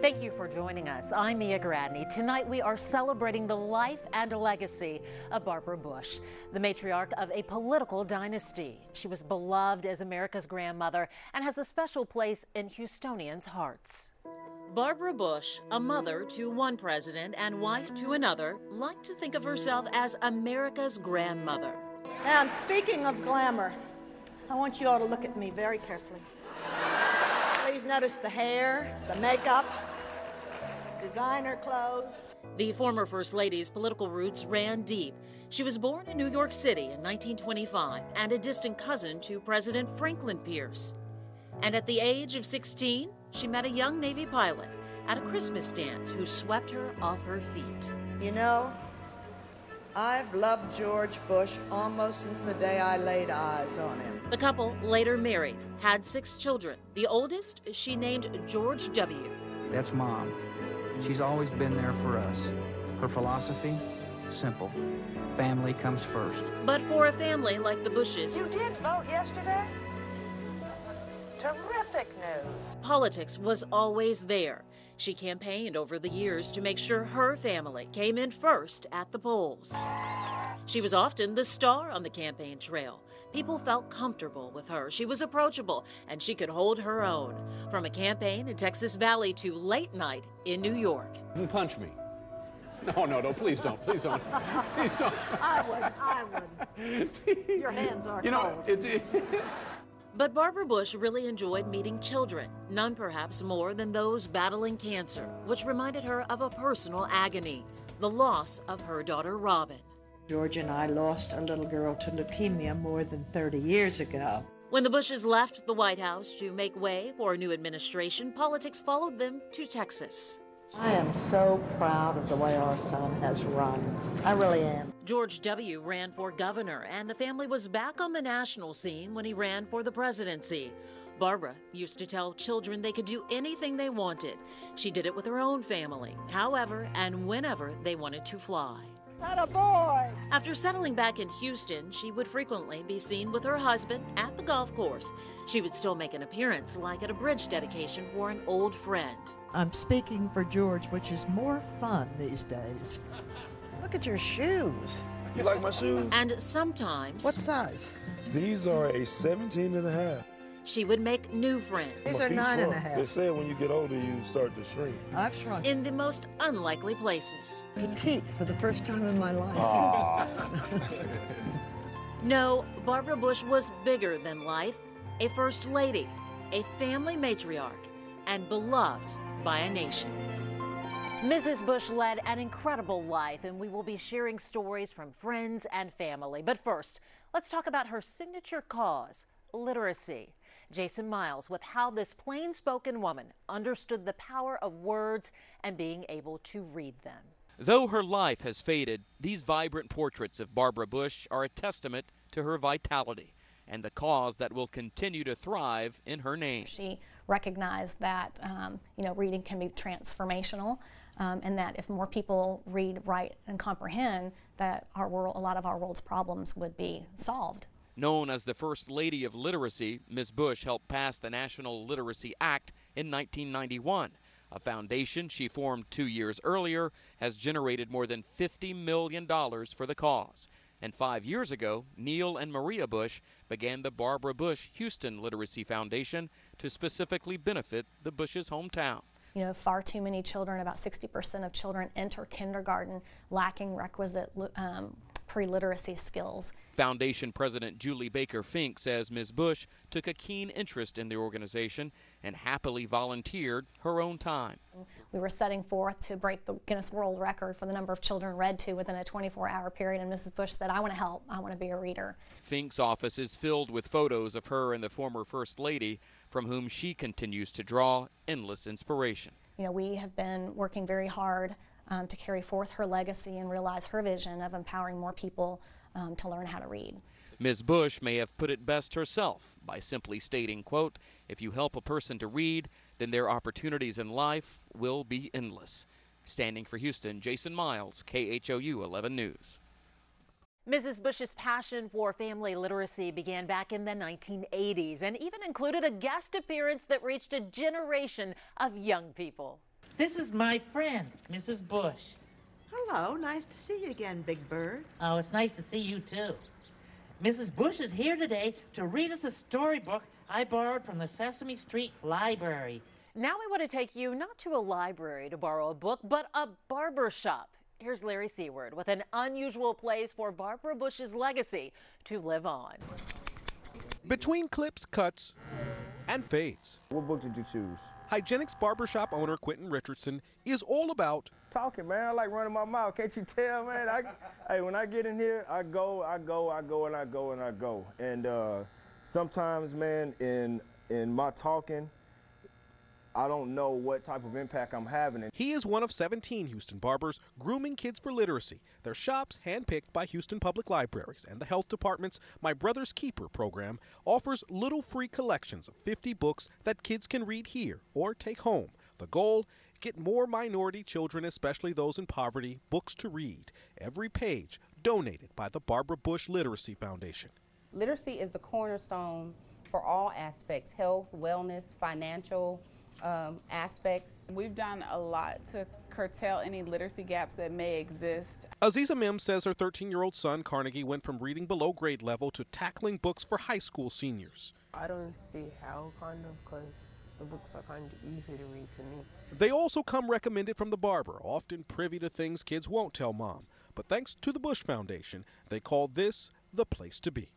Thank you for joining us. I'm Mia Gradney. Tonight we are celebrating the life and legacy of Barbara Bush, the matriarch of a political dynasty. She was beloved as America's grandmother and has a special place in Houstonians' hearts. Barbara Bush, a mother to one president and wife to another, liked to think of herself as America's grandmother. And speaking of glamour, I want you all to look at me very carefully. Please notice the hair, the makeup, designer clothes. The former First Lady's political roots ran deep. She was born in New York City in 1925 and a distant cousin to President Franklin Pierce. And at the age of 16, she met a young Navy pilot at a Christmas dance who swept her off her feet. You know, I've loved George Bush almost since the day I laid eyes on him. The couple later married, had 6 children. The oldest she named George W. That's Mom. She's always been there for us. Her philosophy, simple. Family comes first. But for a family like the Bushes, You did vote yesterday? Terrific news. politics was always there. She campaigned over the years to make sure her family came in first at the polls. She was often the star on the campaign trail. People felt comfortable with her. She was approachable, and she could hold her own. From a campaign in Texas Valley to late night in New York. You can punch me. No, please don't. Please don't. Please don't. I would. Your hands are You know, cold. But Barbara Bush really enjoyed meeting children, none perhaps more than those battling cancer, which reminded her of a personal agony, the loss of her daughter Robin. George and I lost a little girl to leukemia more than 30 years ago. When the Bushes left the White House to make way for a new administration, politics followed them to Texas. I am so proud of the way our son has run. I really am. George W. ran for governor, and the family was back on the national scene when he ran for the presidency. Barbara used to tell children they could do anything they wanted. She did it with her own family, however and whenever they wanted to fly. Not a boy. After settling back in Houston, she would frequently be seen with her husband at the golf course. She would still make an appearance, like at a bridge dedication for an old friend. I'm speaking for George, which is more fun these days. Look at your shoes. You like my shoes? And sometimes What size? These are a 17 and a half. she would make new friends These My are feet 9 and a shrunk. half. They said when you get older, you start to shrink. I've shrunk in the most unlikely places. petite for the first time in my life. Ah. No, Barbara Bush was bigger than life, a first lady, a family matriarch, and beloved by a nation. Mrs. Bush led an incredible life, and we will be sharing stories from friends and family. But first, let's talk about her signature cause, literacy. Jason Miles with how this plain-spoken woman understood the power of words and being able to read them. Though her life has faded, these vibrant portraits of Barbara Bush are a testament to her vitality and the cause that will continue to thrive in her name. She recognized that reading can be transformational, and that if more people read, write, and comprehend, that a lot of our world's problems would be solved. Known as the First Lady of Literacy, Ms. Bush helped pass the National Literacy Act in 1991. A foundation she formed 2 years earlier has generated more than $50 million for the cause. And 5 years ago, Neil and Maria Bush began the Barbara Bush Houston Literacy Foundation to specifically benefit the Bush's hometown. You know, far too many children, about 60% of children enter kindergarten lacking requisite pre-literacy skills. Foundation President Julie Baker Fink says Ms. Bush took a keen interest in the organization and happily volunteered her own time. We were setting forth to break the Guinness World Record for the number of children read to within a 24-hour period, and Mrs. Bush said, I want to help, I want to be a reader. Fink's office is filled with photos of her and the former First Lady, from whom she continues to draw endless inspiration. You know, we have been working very hard to carry forth her legacy and realize her vision of empowering more people to learn how to read. Ms. Bush may have put it best herself by simply stating, quote, if you help a person to read, then their opportunities in life will be endless. Standing for Houston, Jason Miles, KHOU 11 News. Mrs. Bush's passion for family literacy began back in the 1980s and even included a guest appearance that reached a generation of young people. This is my friend, Mrs. Bush. Hello, nice to see you again, Big Bird. Oh, it's nice to see you, too. Mrs. Bush is here today to read us a storybook I borrowed from the Sesame Street Library. Now we want to take you not to a library to borrow a book, but a barber shop. Here's Larry Seward with an unusual place for Barbara Bush's legacy to live on. Between clips, cuts, and fades. What book did you choose? Hygienics barbershop owner Quentin Richardson is all about talking, man. I like running my mouth. Can't you tell, man? Hey, when I get in here, I go. And sometimes, man, in my talking, I don't know what type of impact I'm having. He is one of 17 Houston barbers grooming kids for literacy. Their shops, handpicked by Houston Public Libraries, and the health department's My Brother's Keeper program offers little free collections of 50 books that kids can read here or take home. The goal? Get more minority children, especially those in poverty, books to read. Every page donated by the Barbara Bush Literacy Foundation. Literacy is the cornerstone for all aspects: health, wellness, financial aspects. We've done a lot to curtail any literacy gaps that may exist. Aziza Mims says her 13-year-old son, Carnegie, went from reading below grade level to tackling books for high school seniors. I don't see how, because the books are kind of easy to read to me. They also come recommended from the barber, often privy to things kids won't tell mom. But thanks to the Bush Foundation, they call this the place to be.